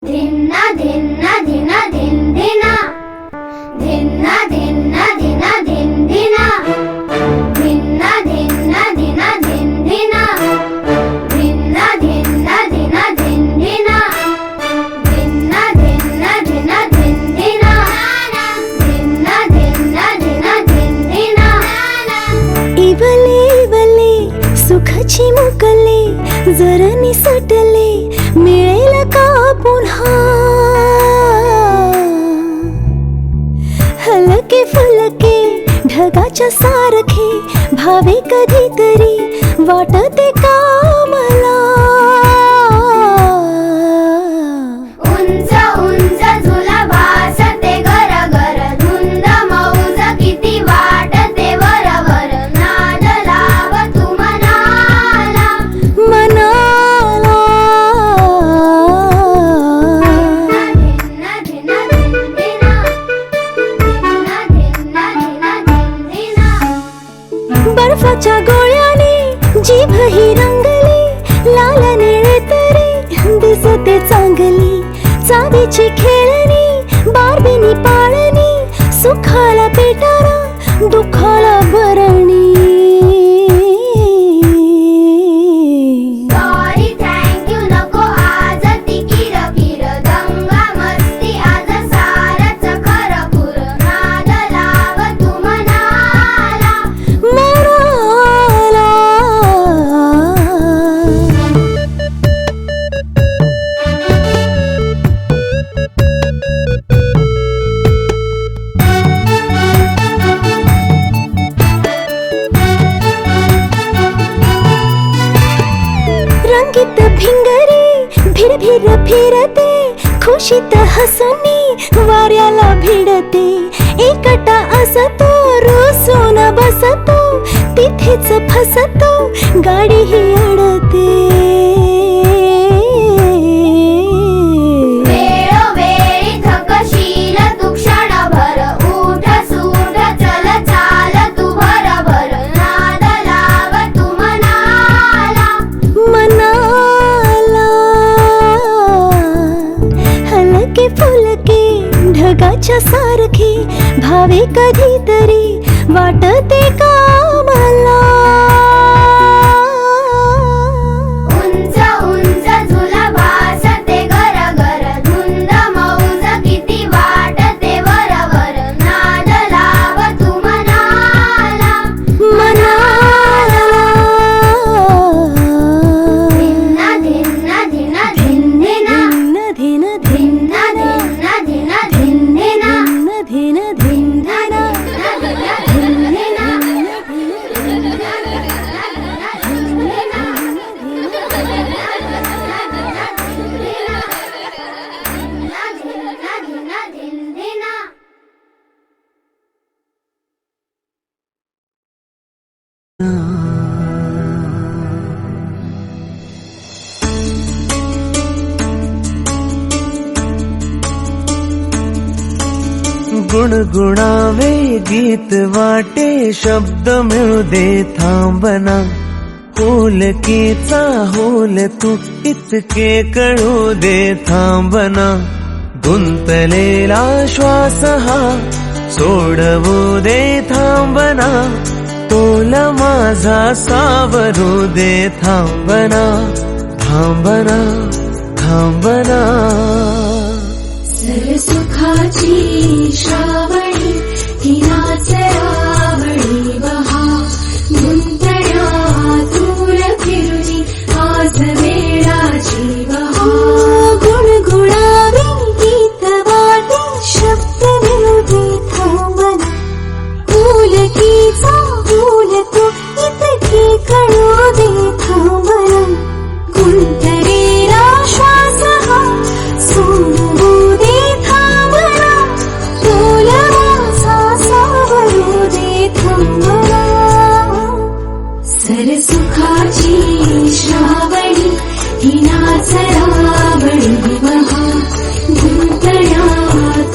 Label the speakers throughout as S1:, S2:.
S1: धिन्ना धिन्ना धिना धिन धिना धिन्ना धिन्ना धिना धिन धिना धिन्ना धिन्ना धिना धिन धिना धिन्ना धिन्ना धिना धिन धिना धिन्ना धिन्ना धिना धिन धिना धिन्ना धिन्ना धिना धिन धिना
S2: इवले इवले सुखाची मुकले जरा निसटले मिळेल का पुन्हा हलके फुलके ढगाच्या सारखे भावे कधीतरी वाटते का मला
S1: उंच उंच झुला भासते गरगर धुंद मौज किती वाटते वरवर नाद लाव तू मनाला
S2: मनाला
S1: धिन्ना धिन्ना धिन धिना धिन्ना धिन्ना धिना धिन धिना
S2: बर्फाच्या गोळ्याने जीभ ही रंगली लाल निळे तरी दिसते चांगली चावीची खेळणी बारबीनी पाळणी सुखाला पेटारा दुखाला बरणी
S1: सॉरी थँक्यू नको आज ती किरकिर दंगा मस्ती आज सारच खरखुर नाद लाव तू मनाला
S2: मनाला रंगीत भिंगरी भिर भिर फिरते खुशीत हसनी वाऱ्याला भिडते एकटा असतो रुसून बसतो तिथेच फसतो गाडी ही अडते
S1: वेळोवेळी थकशील तू क्षणभर उठ सूट चल चाल तू भरभर नाद लाव तू मनाला
S2: मनाला हलके फुलके ढगाच्या सारखे भावे कधीतरी वाटते का मला
S1: उंच उंच झुला भासते गरगर धुंद मौज किती वाटते वरवर नाद लाव तू मनाला
S2: मनाला
S1: धिन्ना धिन्ना धिना धिन धिना
S2: धिन धिन
S1: धिन्ना धिन्ना धिना धिन धिना
S2: धिन धिन
S1: धिना धिन धिना
S3: गुणगुणावे गीत वाटे शब्द मिळू दे थांबना होलकीचा होल तू इतके कळू दे थांबना गुंतलेला श्वास हा सोडवू दे थांबना तोल माझा सावरू दे थांबना थांबना थांबना
S2: सुखाची श्रावणी तिनाच आवडी बहा गुंतण्या दूर फिरुनी आज वेळाची बहा गुणगुणावे गीत वाटे शब्द मिळू दे थांबना फुलकीचा फुल तू इतके कळू दे थांबना गुंतलेला श्वास हा सोडवू दे थांबना तोल माझा सावरू दे थांबना सरसुखाची श्रावणी तिनाच आवडी बहा गुंतण्या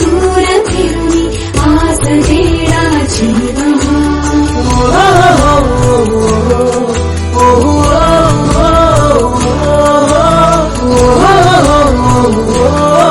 S2: दूर फिरुनी आज वेळाची बहा
S3: oh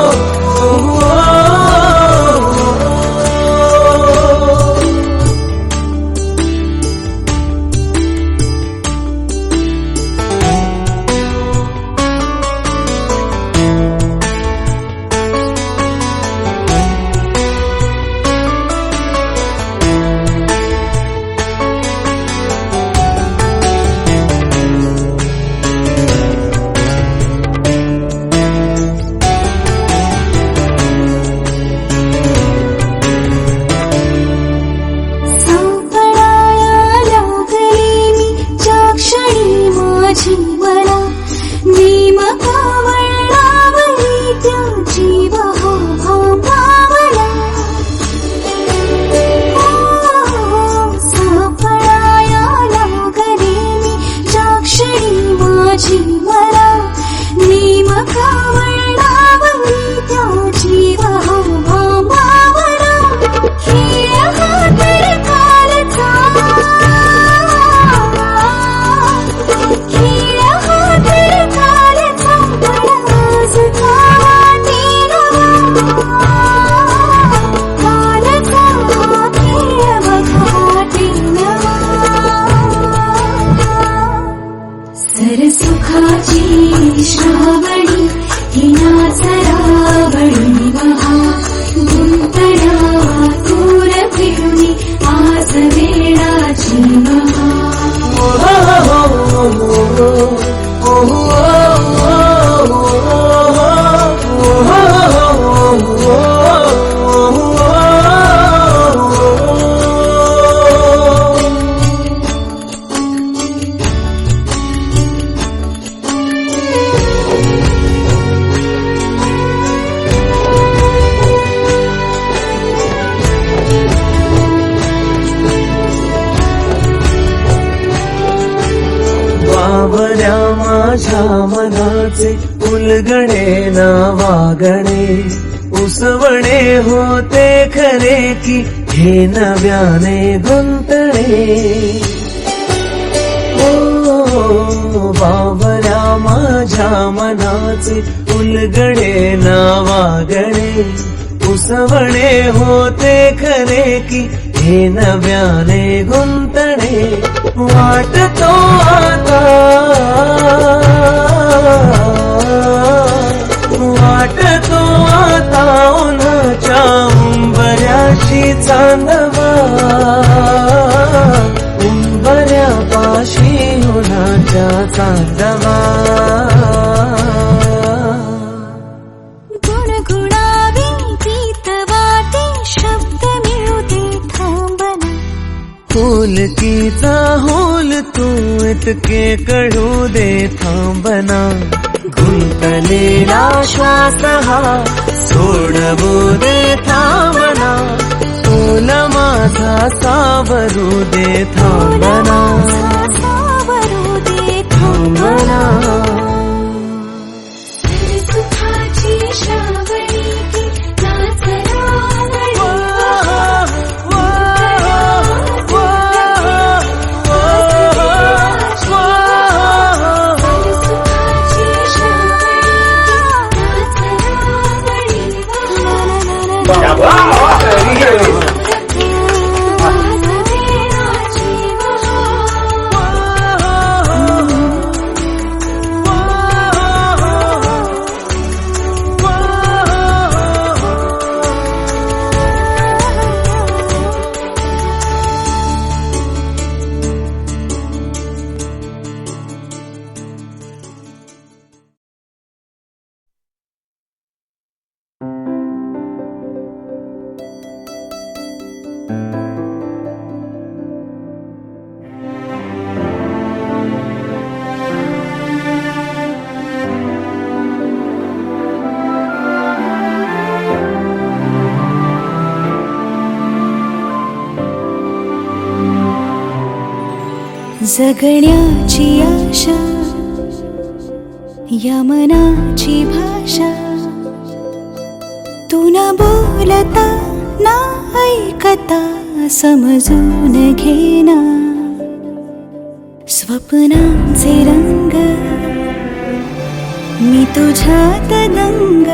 S2: वळणावली त्या जीव हा भांबावला खेळ हा तर कालचा खेळ हा तर कालचा पण आजचा वाटेल कालचा खेळ बघाटेल सरसुखाची श्रावणी हिना सरावणी महा गुंतल्या दूर फिरुनी आज वेळाची महा
S3: बावऱ्या माझ्या मनाचे उलगडे ना वागणे उसवणे होते खरे की हे नव्याने गुंतणे ओ बावऱ्या माझ्या मनाचे उलगडे ना वागणे उसवणे होते खरे की हे नव्याने गुंतणे वाटतो आता वाटतो आता उन्हाच्या उंबऱ्याची चांदवा उंबऱ्यापाशी उन्हाच्या चांदवा
S2: गुणगुणावी गीत वाटे शब्द मिळू दे थांबना
S3: फुलकीचा होल तू इतके कळू दे थांबना गुंतलेला श्वास हा सोडवू दे थांबना तोल माझा सावरू दे थांबना
S2: सावरू दे
S3: थांबना
S2: सुखाची श्रावणी ती नाचरावळी जगण्याची आशा या मनाची भाषा तू न बोलता ना ऐकता समजून घेना स्वप्नांचे रंग मी तुझ्यात दंग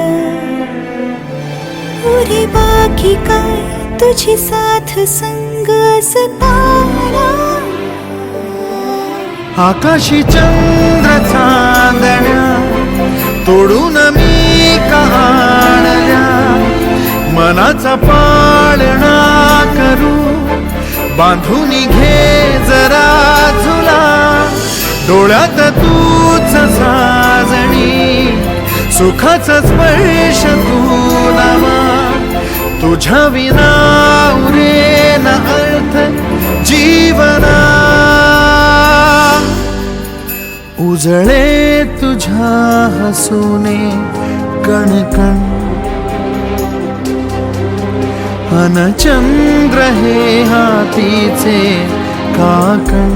S2: उरे बाकी काय तुझी साथ संग असताना
S4: आकाशी चंद्र चांदण्या तोडून मी कहाणल्या मनाचा पाळणा करू बांधून घे जरा झुला डोळ्यात तूच साजणी सुखाचा स्पर्श तुला तुझ्या विना उरेन अर्थ जीवना उजळे तुझ्या हसूने कणकण अन चंद्र हे हातीचे काकण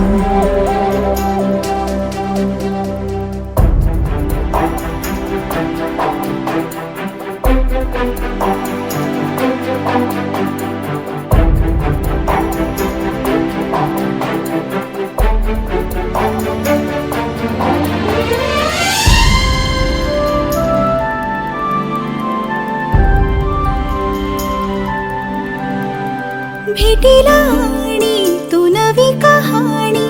S2: भेटीला आणि तू नवी कहाणी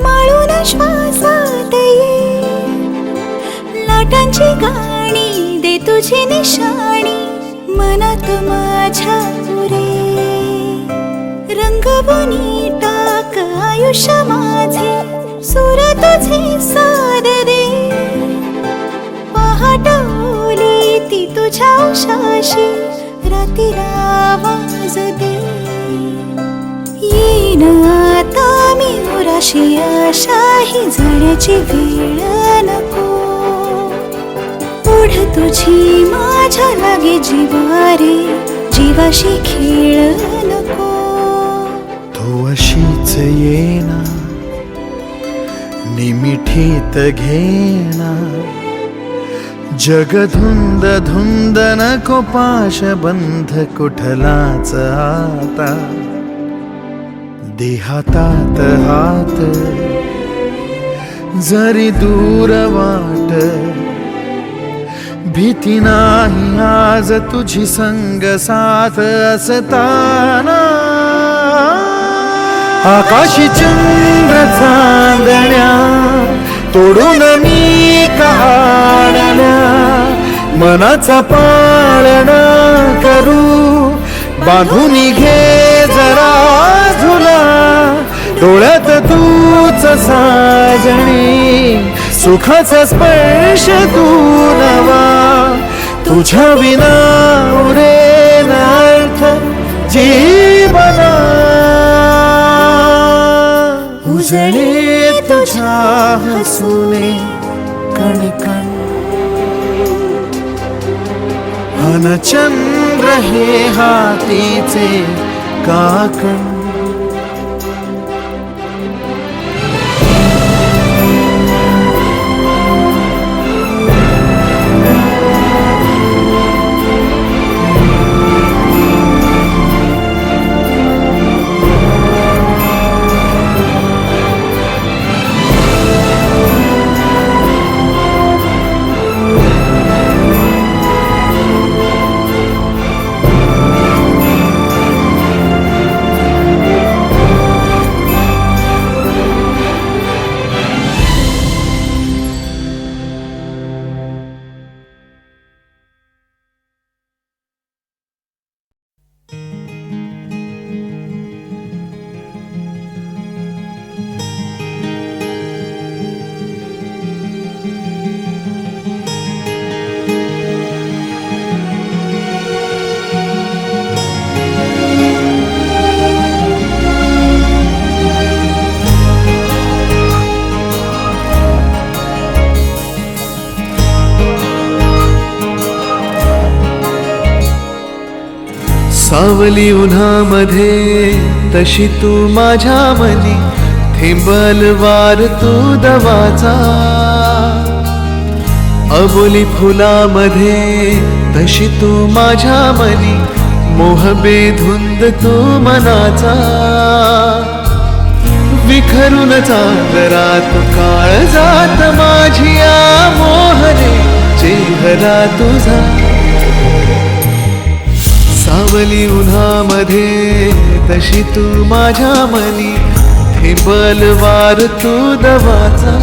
S2: माळून श्वासात ये. लाटांची गाणी दे तुझी निशाणी मनात माझ्या पुरे. रंगवून टाक आयुष्य माझे सूर तुझे साद दे. पहाट ओली ती तुझ्या उशाशी रातीला आवाज दे. येईन आता मी उराशी आशाही जाण्याची वेळ नको. पुढ तुझी माझ्या लागे जीवारे जीवाशी खेळ नको.
S4: तू अशीच येना निमिठीत घेना. जग धुंद धुंद नको पाशबंध कुठलाच आता. देहातात हात जरी दूर वाट. भीती नाही आज तुझी संग साथ असताना. आकाशी चंद्र चांदण्या तोडून मी काढल्या. मनाचा पाळणा करू बांधून घे जरा झुला. डोळ्यात तूच साजणी सुखाचा स्पर्श तू नवा. तुझ्या विना उरेन अर्थ जीवना. उजळे तुझ्या हसूने कणकण. अन चंद्र हे हातीचे काकण. सावली उन्हामध्ये तशी तू माझ्या मनी. थेंबल वार तू दवाचा. अबोली फुलामध्ये तशी तू माझ्या मनी. मोह बेधुंद तू मनाचा. विखरून चांदरात काळ जात माझी मोहरे चेहरा तुझा. सावली उन्हामध्ये तशी तू माझ्या मनी. थेंबल वार तू दवाचा.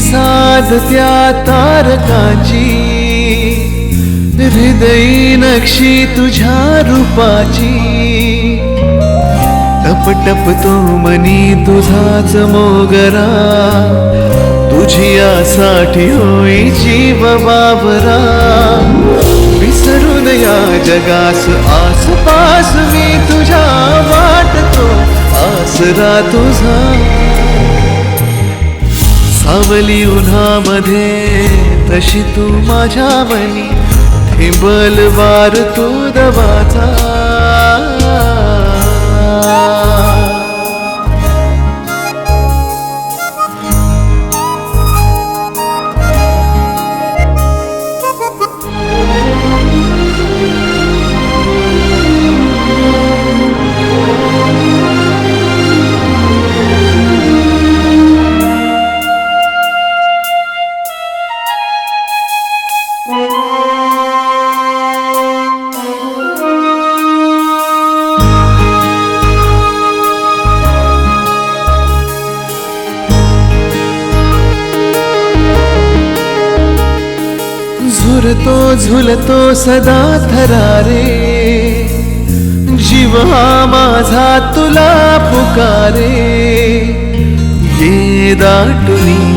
S4: साज त्या तारकाची. हृदयी नक्षी तुझ्या रूपाची. टप टप तो मनी तुझाच मोगरा. तुझी यासाठी होई जीव बाबरा. विसरून या जगास आसपास मी तुझ्या वाटतो आसरा तुझा. सावली उन्हामध्ये तशी तू माझ्या मनी थिंबल वार तू दवाचा. झुरतो झुलतो सदा थरारे जीव हा माझा तुला पुकारे. ये दाटुनी